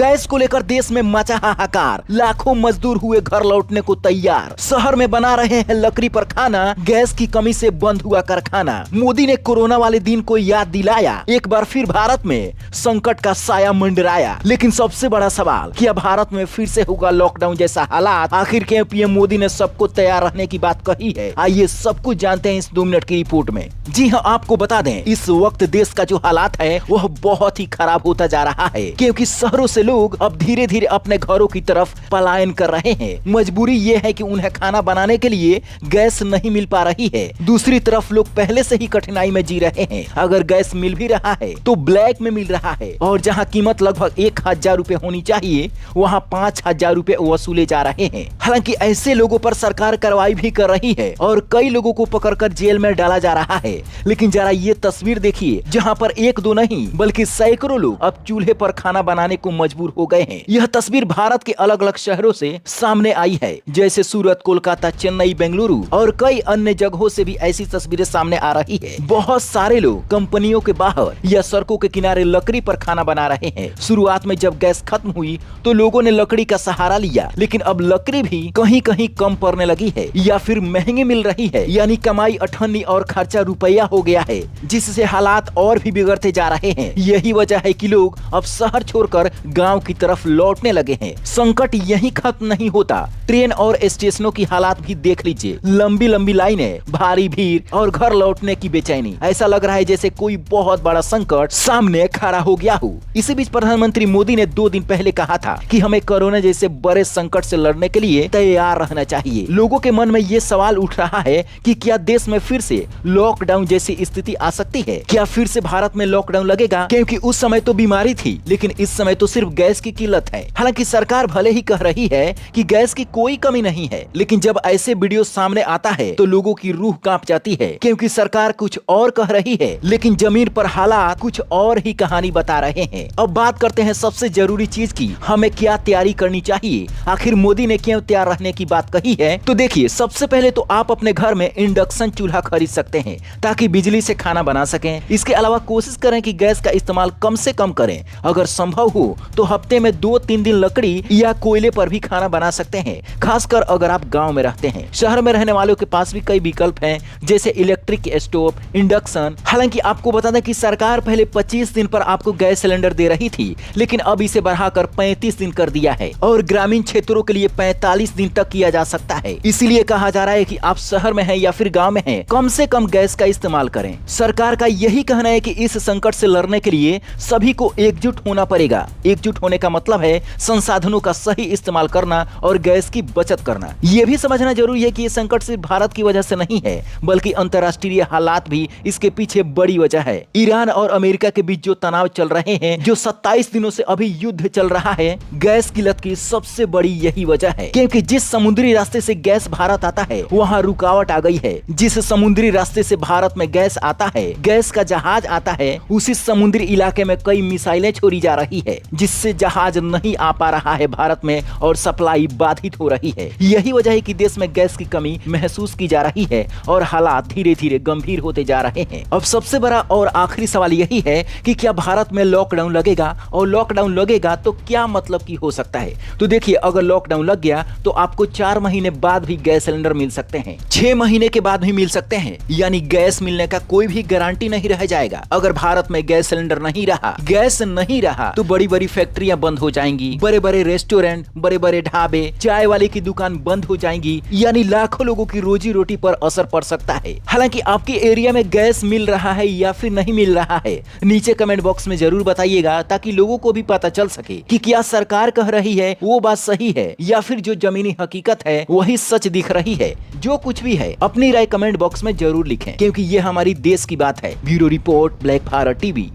Gas को लेकर देश में मचा हाहाकार, लाखों मजदूर हुए घर लौटने को तैयार। शहर में बना रहे हैं लकड़ी पर खाना, गैस की कमी से बंद हुआ कारखाना। मोदी ने कोरोना वाले दिन को याद दिलाया, एक बार फिर भारत में संकट का साया मंडराया। लेकिन सबसे बड़ा सवाल, क्या भारत में फिर से होगा लॉकडाउन जैसा हालात? आखिर क्यों पीएम मोदी ने सबको तैयार रहने की बात कही है? आइए सब कुछ जानते हैं इस 2 मिनट की रिपोर्ट में। जी हाँ, आपको बता दें, इस वक्त देश का जो हालात है वह बहुत ही खराब होता जा रहा है, क्योंकि शहरों से लोग अब धीरे धीरे अपने घरों की तरफ पलायन कर रहे हैं। मजबूरी ये है कि उन्हें खाना बनाने के लिए गैस नहीं मिल पा रही है। दूसरी तरफ लोग पहले से ही कठिनाई में जी रहे हैं। अगर गैस मिल भी रहा है तो ब्लैक में मिल रहा है, और जहाँ कीमत लगभग 1000 रुपए होनी चाहिए वहाँ 5000 रुपए वसूले जा रहे हैं। हालांकि ऐसे लोगों पर सरकार कार्रवाई भी कर रही है और कई लोगों को पकड़कर जेल में डाला जा रहा है। लेकिन जरा ये तस्वीर देखिए, जहाँ पर 1-2 नहीं बल्कि सैकड़ों लोग अब चूल्हे पर खाना बनाने को मजबूर हो गए हैं। यह तस्वीर भारत के अलग अलग शहरों से सामने आई है, जैसे सूरत, कोलकाता, चेन्नई, बेंगलुरु और कई अन्य जगहों से भी ऐसी तस्वीरें सामने आ रही है। बहुत सारे लोग कंपनियों के बाहर या सड़कों के किनारे लकड़ी पर खाना बना रहे हैं। शुरुआत में जब गैस खत्म हुई तो लोगों ने लकड़ी का सहारा लिया, लेकिन अब लकड़ी भी कहीं कहीं कम पड़ने लगी है या फिर महंगी मिल रही है। यानी कमाई अठन्नी और खर्चा रुपया हो गया है, जिससे हालात और भी बिगड़ते जा रहे हैं। यही वजह है कि लोग अब शहर छोड़कर गांव की तरफ लौटने लगे हैं। संकट यहीं खत्म नहीं होता, ट्रेन और स्टेशनों की हालात भी देख लीजिए। लंबी लंबी लाइनें, भारी भीड़ और घर लौटने की बेचैनी। ऐसा लग रहा है जैसे कोई बहुत बड़ा संकट सामने खड़ा हो गया हो। इसी बीच प्रधानमंत्री मोदी ने 2 दिन पहले कहा था कि हमें कोरोना जैसे बड़े संकट से लड़ने के लिए तैयार रहना चाहिए। लोगों के मन में ये सवाल उठ रहा है कि क्या देश में फिर से लॉकडाउन जैसी स्थिति आ सकती है? क्या फिर से भारत में लॉकडाउन लगेगा? क्योंकि उस समय तो बीमारी थी, लेकिन इस समय तो सिर्फ गैस की किल्लत है। हालांकि सरकार भले ही कह रही है कि गैस की कोई कमी नहीं है, लेकिन जब ऐसे वीडियो सामने आता है तो लोगों की रूह कांप जाती है, क्योंकि सरकार कुछ और कह रही है लेकिन जमीन पर हालात कुछ और ही कहानी बता रहे हैं। अब बात करते हैं सबसे जरूरी चीज की, हमें क्या तैयारी करनी चाहिए। आखिर मोदी ने क्यों तैयार रहने की बात कही है? तो देखिए, सबसे पहले तो आप अपने घर में इंडक्शन चूल्हा खरीद सकते हैं ताकि बिजली से खाना बना सकें। इसके अलावा कोशिश करें कि गैस का इस्तेमाल कम से कम करें। अगर संभव हो तो हफ्ते में 2-3 दिन लकड़ी या कोयले पर भी खाना बना सकते हैं, खासकर अगर आप गांव में रहते हैं। शहर में रहने वालों के पास भी कई विकल्प हैं, जैसे इलेक्ट्रिक स्टोव, इंडक्शन। हालांकि आपको बता दें कि सरकार पहले 25 दिन पर आपको गैस सिलेंडर दे रही थी, लेकिन अब इसे बढ़ाकर 35 दिन कर दिया है और ग्रामीण क्षेत्रों के लिए 45 दिन तक किया जा सकता है। इसीलिए कहा जा रहा है कि आप शहर में हैं या फिर गांव में हैं, कम से कम गैस का इस्तेमाल करें। सरकार का यही कहना है कि इस संकट से लड़ने के लिए सभी को एकजुट होना पड़ेगा। एकजुट होने का मतलब है संसाधनों का सही इस्तेमाल करना और गैस की बचत करना। ये भी समझना जरूरी है कि ये संकट सिर्फ भारत की वजह से नहीं है, बल्कि अंतर्राष्ट्रीय हालात भी इसके पीछे बड़ी वजह है। ईरान और अमेरिका के बीच जो तनाव चल रहे हैं, जो 27 दिनों से अभी युद्ध चल रहा है, गैस किल्लत की सबसे बड़ी यही वजह है। क्योंकि जिस समुद्री रास्ते से गैस भारत आता है वहाँ रुकावट आ गई है। जिस समुद्री रास्ते से भारत में गैस आता है, गैस का जहाज आता है, उसी समुद्री इलाके में कई मिसाइलें छोड़ी जा रही है, जिससे जहाज नहीं आ पा रहा है भारत में और सप्लाई बाधित हो रही है। यही वजह है कि देश में गैस की कमी महसूस की जा रही है और हालात धीरे धीरे गंभीर होते जा रहे हैं। अब सबसे बड़ा और आखिरी सवाल यही है कि क्या भारत में लॉकडाउन लगेगा, और लॉकडाउन लगेगा तो क्या मतलब की हो सकता है? तो देखिए, अगर लॉकडाउन लग गया तो आपको 4 महीने बाद भी गैस सिलेंडर मिल सकते हैं, 6 महीने के बाद भी मिल सकते हैं। यानी गैस मिलने का कोई भी गारंटी नहीं रह जाएगा। अगर भारत में गैस सिलेंडर नहीं रहा, गैस नहीं रहा, तो बड़ी बड़ी फैक्ट्रियां बंद हो जाएंगी, बड़े बड़े रेस्टोरेंट, बड़े बड़े ढाबे, चाय वाले की दुकान बंद हो जाएंगी। यानी लाखों लोगों की रोजी रोटी पर असर पड़ सकता है। हालांकि आपके एरिया में गैस मिल रहा है या फिर नहीं मिल रहा है, नीचे कमेंट बॉक्स में जरूर बताइएगा, ताकि लोगों को भी पता चल सके कि क्या सरकार कह रही है वो बात सही है या फिर जो जमीनी हकीकत है वही सच दिख रही है। जो कुछ भी है अपनी राय कमेंट बॉक्स में जरूर लिखें, क्योंकि ये हमारी देश की बात है। Bureau report, black Bharat TV.